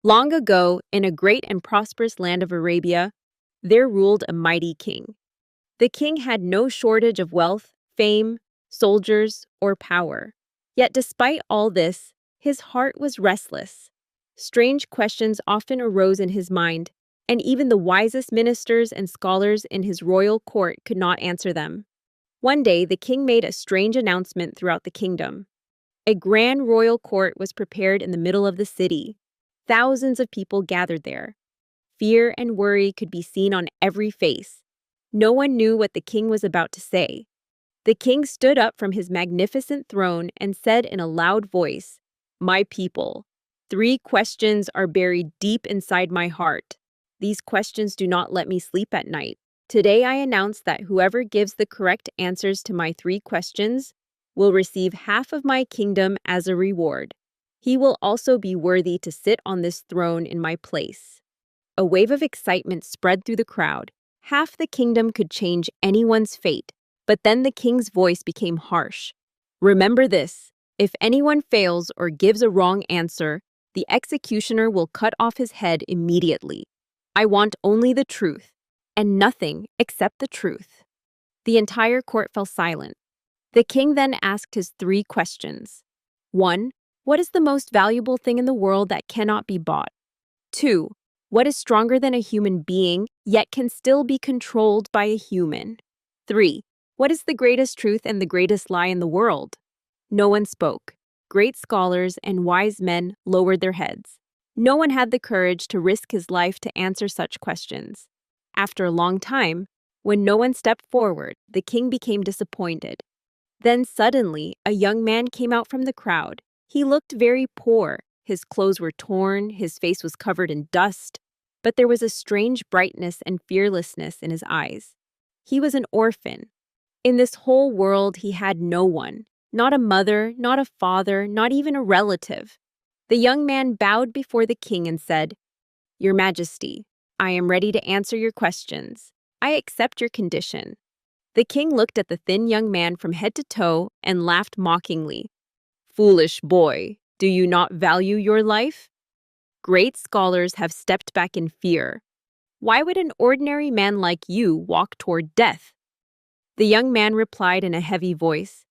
Long ago, in a great and prosperous land of Arabia, there ruled a mighty king. The king had no shortage of wealth, fame, soldiers, or power. Yet despite all this, his heart was restless. Strange questions often arose in his mind, and even the wisest ministers and scholars in his royal court could not answer them. One day, the king made a strange announcement throughout the kingdom. A grand royal court was prepared in the middle of the city. Thousands of people gathered there. Fear and worry could be seen on every face. No one knew what the king was about to say. The king stood up from his magnificent throne and said in a loud voice, "My people, 3 questions are buried deep inside my heart. These questions do not let me sleep at night. Today I announce that whoever gives the correct answers to my 3 questions will receive half of my kingdom as a reward. He will also be worthy to sit on this throne in my place." A wave of excitement spread through the crowd. Half the kingdom could change anyone's fate, but then the king's voice became harsh. "Remember this, if anyone fails or gives a wrong answer, the executioner will cut off his head immediately. I want only the truth, and nothing except the truth." The entire court fell silent. The king then asked his 3 questions. 1. What is the most valuable thing in the world that cannot be bought? 2. What is stronger than a human being, yet can still be controlled by a human? 3. What is the greatest truth and the greatest lie in the world? No one spoke. Great scholars and wise men lowered their heads. No one had the courage to risk his life to answer such questions. After a long time, when no one stepped forward, the king became disappointed. Then suddenly, a young man came out from the crowd. He looked very poor. His clothes were torn, his face was covered in dust, but there was a strange brightness and fearlessness in his eyes. He was an orphan. In this whole world, he had no one, not a mother, not a father, not even a relative. The young man bowed before the king and said, "Your Majesty, I am ready to answer your questions. I accept your condition." The king looked at the thin young man from head to toe and laughed mockingly. "Foolish boy, do you not value your life? Great scholars have stepped back in fear. Why would an ordinary man like you walk toward death?" The young man replied in a heavy voice,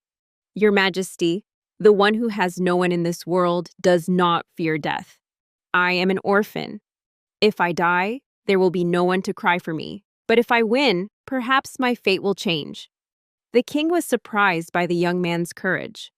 "Your Majesty, the one who has no one in this world does not fear death. I am an orphan. If I die, there will be no one to cry for me. But if I win, perhaps my fate will change." The king was surprised by the young man's courage.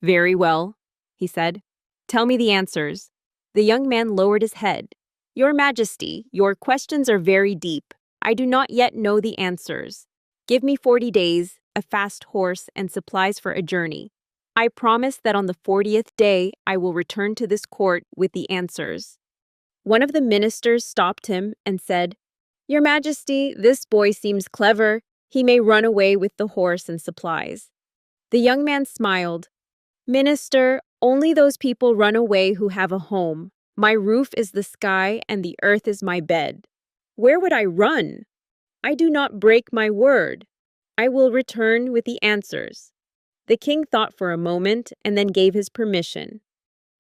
"Very well," he said. "Tell me the answers." The young man lowered his head. "Your Majesty, your questions are very deep. I do not yet know the answers. Give me 40 days, a fast horse, and supplies for a journey. I promise that on the 40th day I will return to this court with the answers." One of the ministers stopped him and said, "Your Majesty, this boy seems clever. He may run away with the horse and supplies." The young man smiled. "Minister, only those people run away who have a home. My roof is the sky and the earth is my bed. Where would I run? I do not break my word. I will return with the answers." The king thought for a moment and then gave his permission.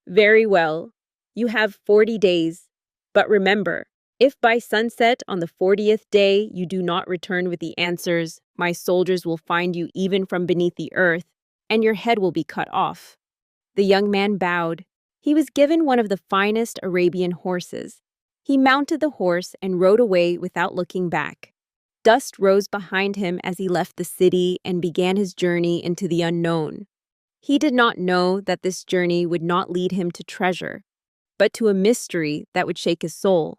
"Very well. You have 40 days. But remember, if by sunset on the 40th day you do not return with the answers, my soldiers will find you even from beneath the earth, and your head will be cut off." The young man bowed. He was given one of the finest Arabian horses. He mounted the horse and rode away without looking back. Dust rose behind him as he left the city and began his journey into the unknown. He did not know that this journey would not lead him to treasure, but to a mystery that would shake his soul.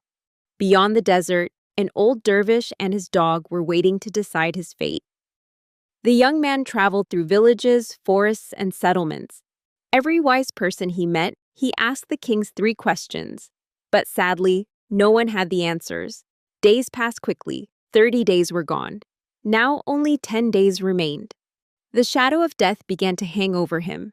Beyond the desert, an old dervish and his dog were waiting to decide his fate. The young man traveled through villages, forests, and settlements. Every wise person he met, he asked the king's 3 questions. But sadly, no one had the answers. Days passed quickly. 30 days were gone. Now only 10 days remained. The shadow of death began to hang over him.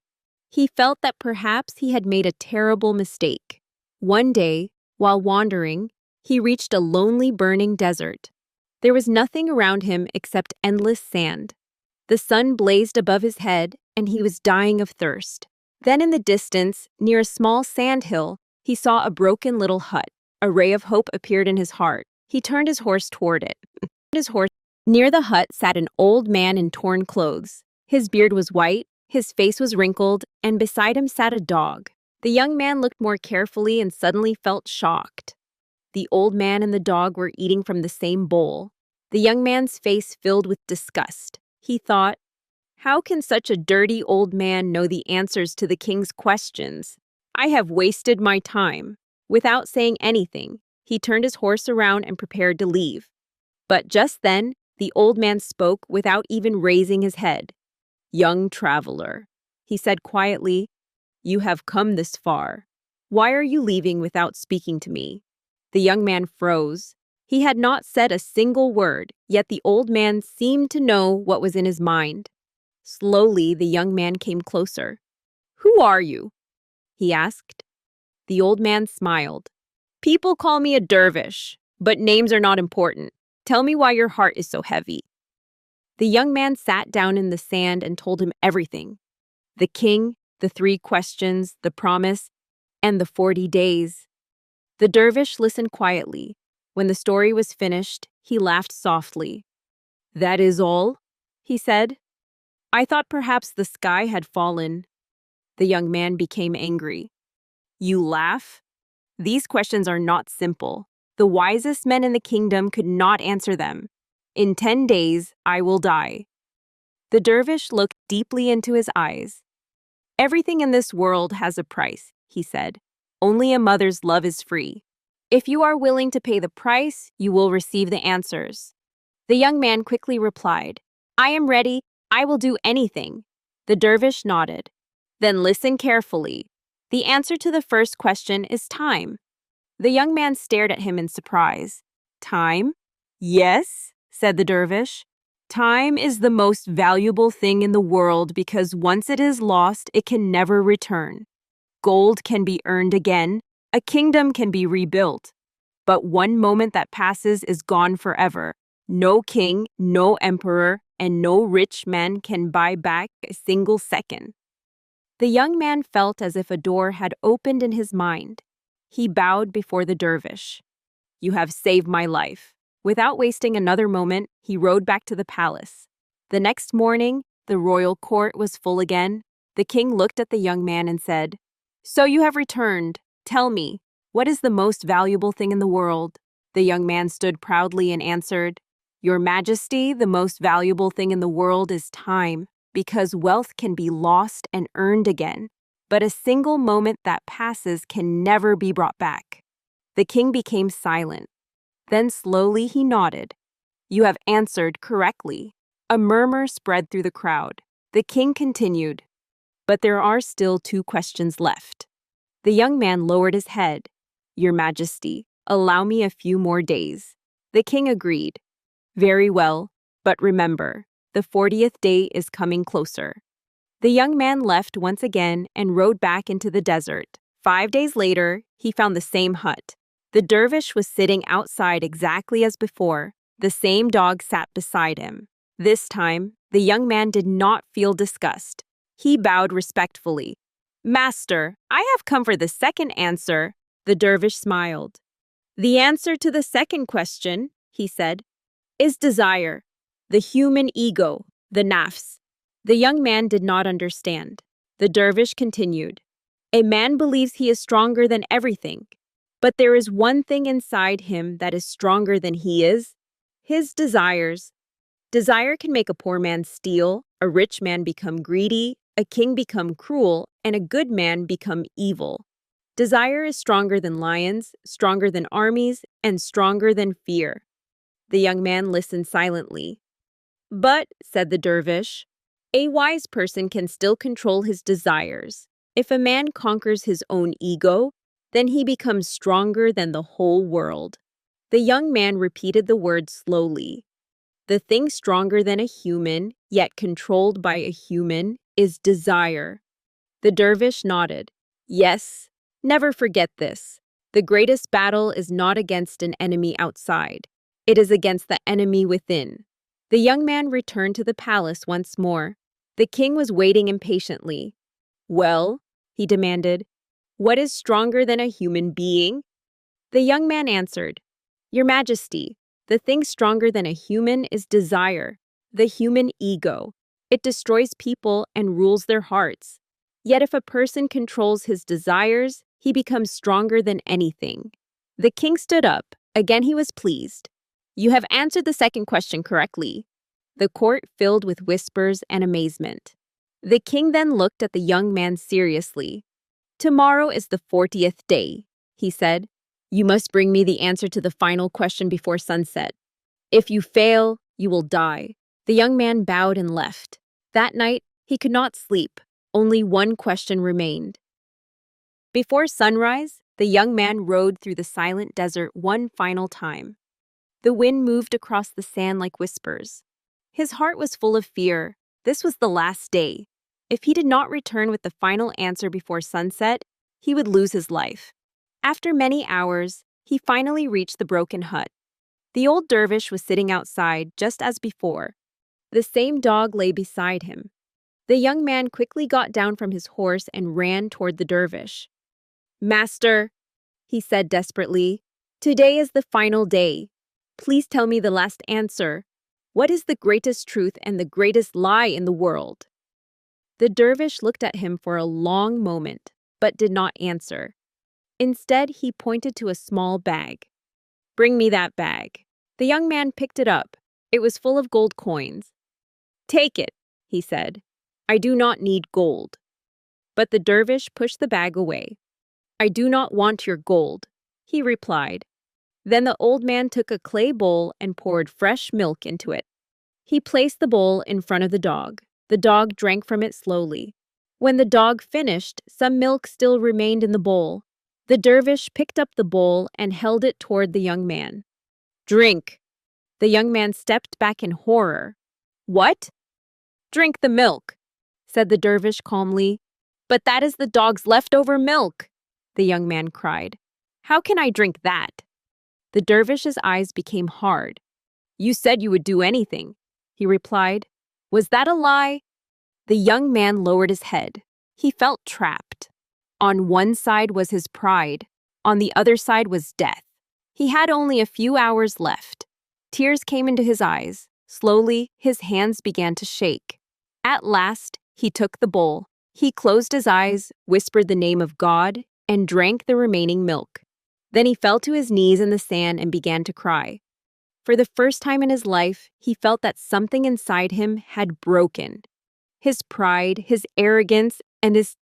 He felt that perhaps he had made a terrible mistake. One day, while wandering, he reached a lonely, burning desert. There was nothing around him except endless sand. The sun blazed above his head, and he was dying of thirst. Then in the distance, near a small sandhill, He saw a broken little hut. A ray of hope appeared in his heart. He turned his horse toward it. Near the hut sat an old man in torn clothes. His beard was white, his face was wrinkled, and beside him sat a dog. The young man looked more carefully and suddenly felt shocked. The old man and the dog were eating from the same bowl. The young man's face filled with disgust. He thought, "How can such a dirty old man know the answers to the king's questions? I have wasted my time." Without saying anything, he turned his horse around and prepared to leave. But just then, the old man spoke without even raising his head. "Young traveler," he said quietly, "you have come this far. Why are you leaving without speaking to me?" The young man froze. He had not said a single word, yet the old man seemed to know what was in his mind. Slowly, the young man came closer. "Who are you?" he asked. The old man smiled. "People call me a dervish, but names are not important. Tell me why your heart is so heavy." The young man sat down in the sand and told him everything. The king, the 3 questions, the promise, and the 40 days. The dervish listened quietly. When the story was finished, he laughed softly. "That is all?" he said. "I thought perhaps the sky had fallen." The young man became angry. "You laugh? These questions are not simple. The wisest men in the kingdom could not answer them. In 10 days, I will die." The dervish looked deeply into his eyes. "Everything in this world has a price," he said. "Only a mother's love is free. If you are willing to pay the price, you will receive the answers." The young man quickly replied, "I am ready. I will do anything." The dervish nodded. "Then listen carefully. The answer to the first question is time." The young man stared at him in surprise. "Time?" "Yes," said the dervish. "Time is the most valuable thing in the world because once it is lost, it can never return. Gold can be earned again, a kingdom can be rebuilt. But one moment that passes is gone forever. No king, no emperor, and no rich man can buy back a single second." The young man felt as if a door had opened in his mind. He bowed before the dervish. "You have saved my life." Without wasting another moment, he rode back to the palace. The next morning, the royal court was full again. The king looked at the young man and said, "So you have returned. Tell me, what is the most valuable thing in the world?" The young man stood proudly and answered, "Your Majesty, the most valuable thing in the world is time, because wealth can be lost and earned again, but a single moment that passes can never be brought back." The king became silent. Then slowly he nodded. "You have answered correctly." A murmur spread through the crowd. The king continued, "But there are still 2 questions left." The young man lowered his head. "Your Majesty, allow me a few more days." The king agreed. "Very well, but remember, the 40th day is coming closer." The young man left once again and rode back into the desert. 5 days later, he found the same hut. The dervish was sitting outside exactly as before. The same dog sat beside him. This time, the young man did not feel disgust. He bowed respectfully. "Master, I have come for the second answer." The dervish smiled. "The answer to the second question," he said, "is desire, the human ego, the nafs." The young man did not understand. The dervish continued, "A man believes he is stronger than everything, but there is one thing inside him that is stronger than he is: his desires. Desire can make a poor man steal, a rich man become greedy, a king become cruel, and a good man become evil. Desire is stronger than lions, stronger than armies, and stronger than fear." The young man listened silently. "But," said the dervish, "a wise person can still control his desires. If a man conquers his own ego, then he becomes stronger than the whole world." The young man repeated the words slowly. "The thing stronger than a human, yet controlled by a human, is desire." The dervish nodded. "Yes, never forget this. The greatest battle is not against an enemy outside. It is against the enemy within." The young man returned to the palace once more. The king was waiting impatiently. "Well?" he demanded. "What is stronger than a human being?" The young man answered, "Your Majesty, the thing stronger than a human is desire, the human ego. It destroys people and rules their hearts. Yet if a person controls his desires, he becomes stronger than anything." The king stood up. Again he was pleased. "You have answered the second question correctly." The court filled with whispers and amazement. The king then looked at the young man seriously. "Tomorrow is the 40th day," he said. "You must bring me the answer to the final question before sunset. If you fail, you will die." The young man bowed and left. That night, he could not sleep. Only one question remained. Before sunrise, the young man rode through the silent desert one final time. The wind moved across the sand like whispers. His heart was full of fear. This was the last day. If he did not return with the final answer before sunset, he would lose his life. After many hours, he finally reached the broken hut. The old dervish was sitting outside just as before. The same dog lay beside him. The young man quickly got down from his horse and ran toward the dervish. "Master," he said desperately, "today is the final day. Please tell me the last answer. What is the greatest truth and the greatest lie in the world?" The dervish looked at him for a long moment, but did not answer. Instead, he pointed to a small bag. "Bring me that bag." The young man picked it up. It was full of gold coins. "Take it," he said. "I do not need gold." But the dervish pushed the bag away. "I do not want your gold," he replied. Then the old man took a clay bowl and poured fresh milk into it. He placed the bowl in front of the dog. The dog drank from it slowly. When the dog finished, some milk still remained in the bowl. The dervish picked up the bowl and held it toward the young man. "Drink." The young man stepped back in horror. "What?" "Drink the milk," said the dervish calmly. "But that is the dog's leftover milk," the young man cried. "How can I drink that?" The dervish's eyes became hard. "You said you would do anything," he replied. "Was that a lie?" The young man lowered his head. He felt trapped. On one side was his pride. On the other side was death. He had only a few hours left. Tears came into his eyes. Slowly, his hands began to shake. At last, he took the bowl. He closed his eyes, whispered the name of God, and drank the remaining milk. Then he fell to his knees in the sand and began to cry. For the first time in his life, he felt that something inside him had broken. His pride, his arrogance, and his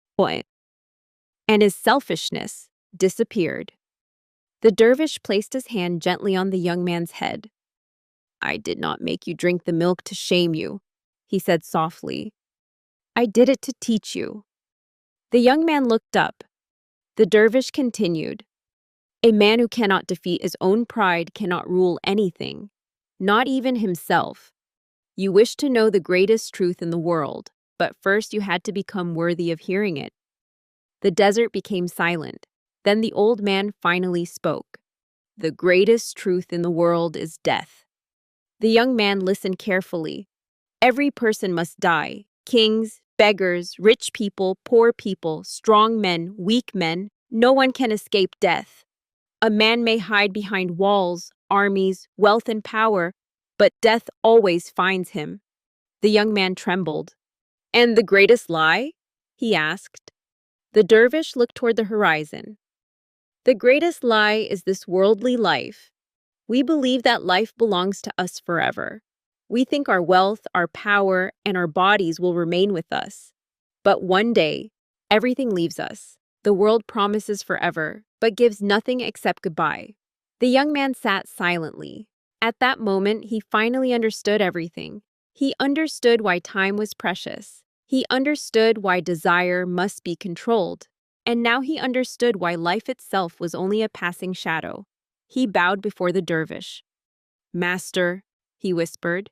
selfishness disappeared. The dervish placed his hand gently on the young man's head. "I did not make you drink the milk to shame you," he said softly. "I did it to teach you." The young man looked up. The dervish continued, "A man who cannot defeat his own pride cannot rule anything, not even himself. You wish to know the greatest truth in the world, but first you had to become worthy of hearing it." The desert became silent. Then the old man finally spoke. "The greatest truth in the world is death." The young man listened carefully. "Every person must die. Kings, beggars, rich people, poor people, strong men, weak men. No one can escape death. A man may hide behind walls, armies, wealth, and power, but death always finds him." The young man trembled. "And the greatest lie?" he asked. The dervish looked toward the horizon. "The greatest lie is this worldly life. We believe that life belongs to us forever. We think our wealth, our power, and our bodies will remain with us. But one day, everything leaves us. The world promises forever, but gives nothing except goodbye." The young man sat silently. At that moment, he finally understood everything. He understood why time was precious. He understood why desire must be controlled. And now he understood why life itself was only a passing shadow. He bowed before the dervish. "Master," he whispered,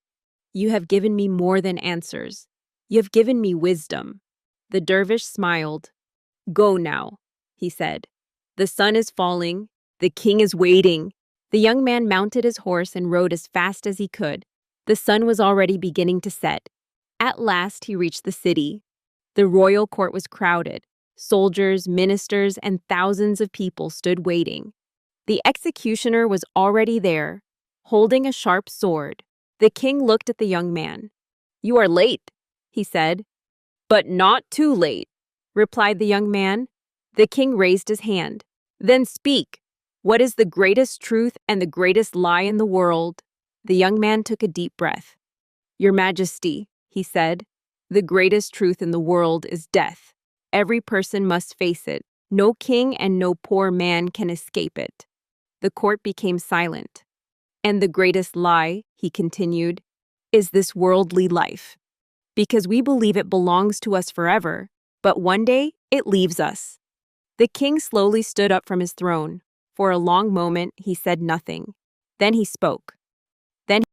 "you have given me more than answers. You have given me wisdom." The dervish smiled. "Go now," he said. "The sun is falling. The king is waiting." The young man mounted his horse and rode as fast as he could. The sun was already beginning to set. At last he reached the city. The royal court was crowded. Soldiers, ministers, and thousands of people stood waiting. The executioner was already there, holding a sharp sword. The king looked at the young man. "You are late," he said. "But not too late," replied the young man. The king raised his hand. "Then speak. What is the greatest truth and the greatest lie in the world?" The young man took a deep breath. "Your Majesty," he said, "the greatest truth in the world is death. Every person must face it. No king and no poor man can escape it." The court became silent. "And the greatest lie," he continued, "is this worldly life. Because we believe it belongs to us forever, but one day it leaves us." The king slowly stood up from his throne. For a long moment, he said nothing. Then he spoke.